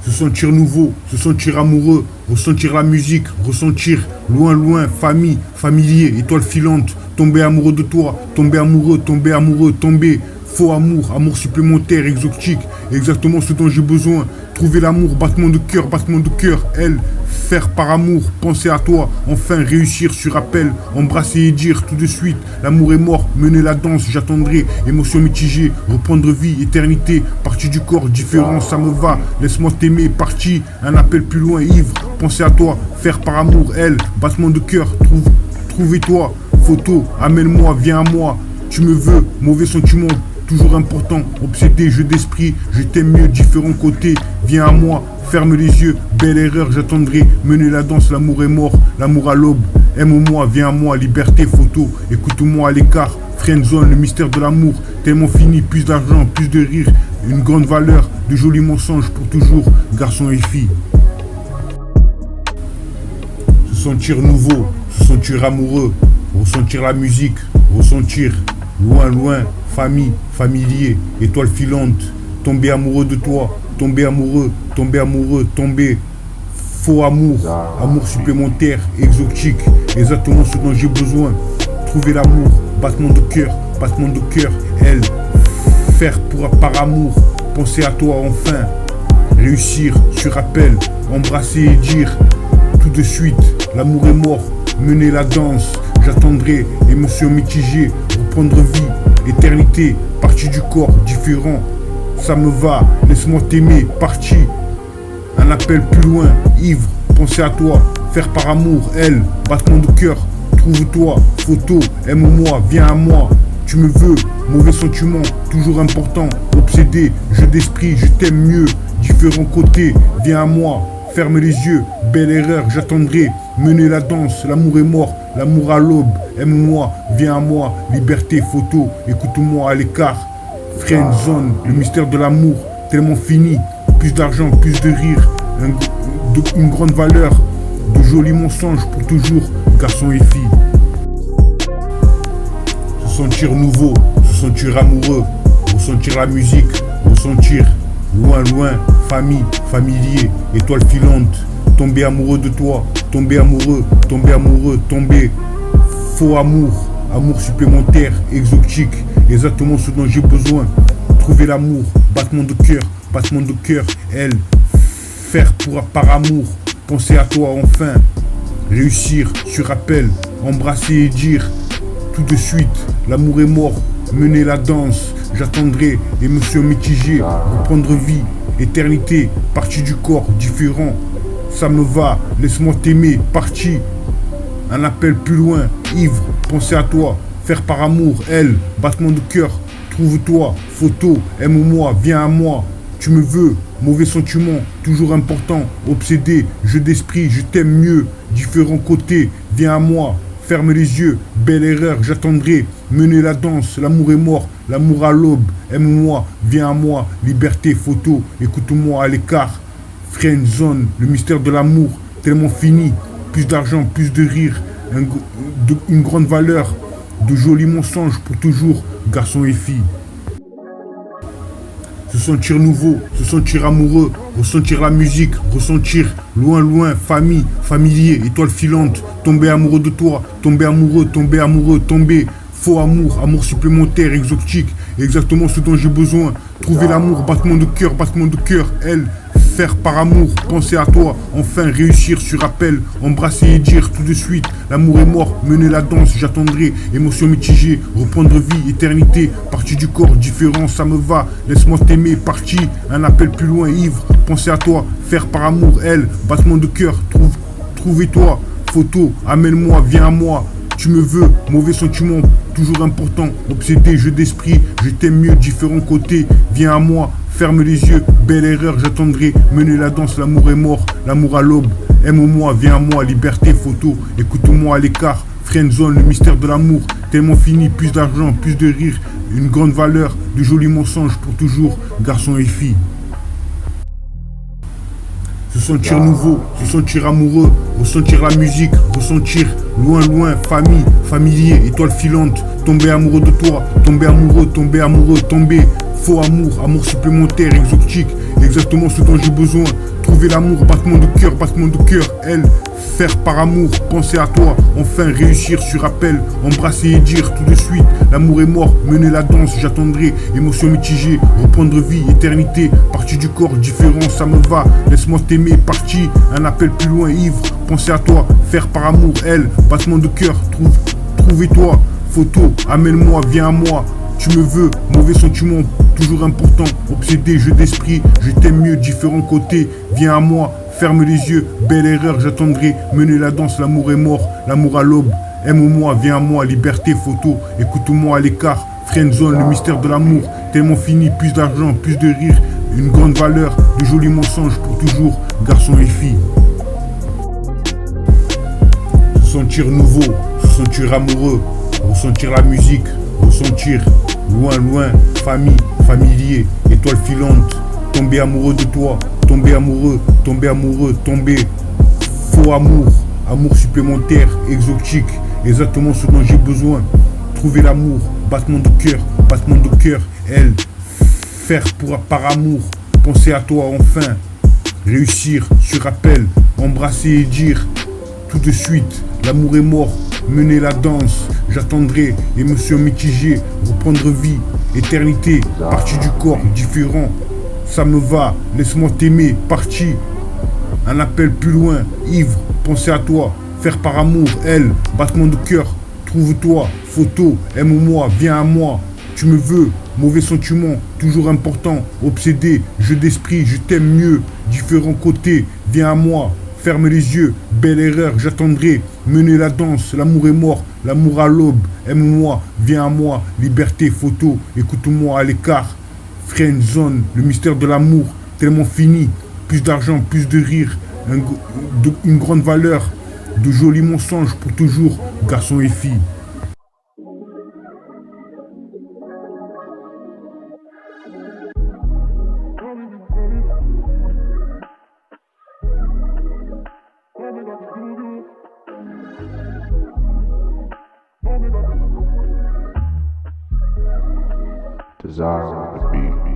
Se sentir nouveau, se sentir amoureux, ressentir la musique, ressentir loin, loin, famille, familier, étoile filante, tomber amoureux de toi, tomber amoureux, tomber. Faux amour, amour supplémentaire, exotique, exactement ce dont j'ai besoin. Trouver l'amour, battement de cœur, elle, faire par amour, penser à toi, enfin réussir sur appel, embrasser et dire tout de suite, l'amour est mort, mener la danse, j'attendrai, émotion mitigée, reprendre vie, éternité, partie du corps, différent, ça me va, laisse-moi t'aimer, partie, un appel plus loin, ivre, penser à toi, faire par amour, elle, battement de cœur, trouver-toi, photo, amène-moi, viens à moi, tu me veux, mauvais sentiment, toujours important, obsédé, jeu d'esprit, je t'aime mieux, différents côtés, viens à moi, ferme les yeux, belle erreur, j'attendrai, mener la danse, l'amour est mort, l'amour à l'aube, aime-moi, viens à moi, liberté, photo, écoute-moi à l'écart, friendzone, le mystère de l'amour, tellement fini, plus d'argent, plus de rire, une grande valeur, de jolis mensonges pour toujours, garçon et fille. Se sentir nouveau, se sentir amoureux, ressentir la musique, ressentir loin, loin, famille, familier, étoile filante, tomber amoureux de toi, tomber amoureux, tomber. Faux amour, amour supplémentaire, exotique, exactement ce dont j'ai besoin. Trouver l'amour, battement de cœur, elle, faire par amour, penser à toi enfin, réussir sur appel, embrasser et dire tout de suite, l'amour est mort, mener la danse, j'attendrai, émotion mitigée, reprendre vie, éternité, partie du corps, différent, ça me va, laisse-moi t'aimer, partie, un appel plus loin, ivre, penser à toi, faire par amour, elle, battement de cœur, trouve-toi, photo, aime-moi, viens à moi, tu me veux, mauvais sentiment, toujours important, obsédé, jeu d'esprit, je t'aime mieux, différents côtés, viens à moi, ferme les yeux, belle erreur, j'attendrai, mener la danse, l'amour est mort, l'amour à l'aube, aime-moi, viens à moi, liberté, photo, écoute-moi à l'écart, friendzone, le mystère de l'amour, tellement fini, plus d'argent, plus de rire, une grande valeur, de jolis mensonges pour toujours, garçon et fille. Se sentir nouveau, se sentir amoureux, ressentir la musique, ressentir loin, loin, famille, familier, étoile filante, tomber amoureux de toi, tomber amoureux, tomber. Faux amour, amour supplémentaire, exotique, exactement ce dont j'ai besoin. Trouver l'amour, battement de cœur, elle, faire par amour, penser à toi enfin, réussir sur appel, embrasser et dire tout de suite, l'amour est mort, mener la danse, j'attendrai, émotion mitigée, reprendre vie, éternité, partie du corps, différent, ça me va, laisse-moi t'aimer, partie, un appel plus loin, ivre, penser à toi, faire par amour, elle, battement de cœur, trouve-toi, photo, aime-moi, viens à moi, tu me veux, mauvais sentiment, toujours important, obsédé, jeu d'esprit, je t'aime mieux, différents côtés, viens à moi, ferme les yeux, belle erreur, j'attendrai, mener la danse, l'amour est mort, l'amour à l'aube, aime-moi, viens à moi, liberté, photo, écoute-moi à l'écart, friendzone, le mystère de l'amour, tellement fini, plus d'argent, plus de rire, une grande valeur, de jolis mensonges pour toujours, garçon et fille. Se sentir nouveau, se sentir amoureux, ressentir la musique, ressentir loin, loin, famille, familier, étoile filante, tomber amoureux de toi, tomber amoureux, tomber. Faux amour, amour supplémentaire, exotique, exactement ce dont j'ai besoin. Trouver l'amour, battement de cœur, elle, faire par amour, penser à toi, enfin réussir sur appel, embrasser et dire tout de suite, l'amour est mort, mener la danse, j'attendrai, émotion mitigée, reprendre vie, éternité, partie du corps, différent, ça me va, laisse-moi t'aimer, partie, un appel plus loin, ivre, penser à toi, faire par amour, elle, battement de cœur, trouve-toi, photo, amène-moi, viens à moi, tu me veux, mauvais sentiment, toujours important, obsédé, jeu d'esprit, je t'aime mieux, différents côtés, viens à moi, ferme les yeux, belle erreur, j'attendrai, mener la danse, l'amour est mort, l'amour à l'aube, aime-moi, viens à moi, liberté, photo, écoute-moi à l'écart, friendzone, le mystère de l'amour, tellement fini, plus d'argent, plus de rire, une grande valeur, de jolis mensonges pour toujours, garçon et fille. Se sentir nouveau, se sentir amoureux, ressentir la musique, ressentir loin, loin, famille, familier, étoile filante, tomber amoureux de toi, tomber amoureux, tomber. Faux amour, amour supplémentaire, exotique, exactement ce dont j'ai besoin. Trouver l'amour, battement de cœur, elle, faire par amour, penser à toi, enfin réussir sur appel, embrasser et dire tout de suite, l'amour est mort, mener la danse, j'attendrai, émotion mitigée, reprendre vie, éternité, partie du corps, différent, ça me va, laisse-moi t'aimer, parti, un appel plus loin, ivre, penser à toi, faire par amour, elle, battement de cœur, trouvez-toi, photo, amène-moi, viens à moi. Tu me veux, mauvais sentiment, toujours important, obsédé, jeu d'esprit, je t'aime mieux, différents côtés, viens à moi, ferme les yeux, belle erreur, j'attendrai, mener la danse, l'amour est mort, l'amour à l'aube, aime-moi, viens à moi, liberté, photo, écoute-moi à l'écart, friendzone, le mystère de l'amour, tellement fini, plus d'argent, plus de rire, une grande valeur, de jolis mensonges pour toujours, garçons et filles. Se sentir nouveau, se sentir amoureux, ressentir la musique, ressentir loin, loin, famille, familier, étoile filante, tomber amoureux de toi, tomber amoureux, tomber faux amour, amour supplémentaire, exotique, exactement ce dont j'ai besoin. Trouver l'amour, battement de cœur, elle, faire par amour, penser à toi enfin, réussir sur appel, embrasser et dire tout de suite, l'amour est mort, mener la danse, j'attendrai, émotion mitigée, reprendre vie, éternité, partie du corps, différent, ça me va, laisse-moi t'aimer, parti, un appel plus loin, ivre, penser à toi, faire par amour, elle, battement de cœur, trouve-toi, photo, aime-moi, viens à moi, tu me veux, mauvais sentiment, toujours important, obsédé, jeu d'esprit, je t'aime mieux, différents côtés, viens à moi. Ferme les yeux, belle erreur, j'attendrai, mener la danse, l'amour est mort, l'amour à l'aube, aime-moi, viens à moi, liberté, photo, écoute-moi à l'écart, friendzone, le mystère de l'amour, tellement fini, plus d'argent, plus de rire, une grande valeur, de jolis mensonges pour toujours, garçons et filles. Desire on the beat.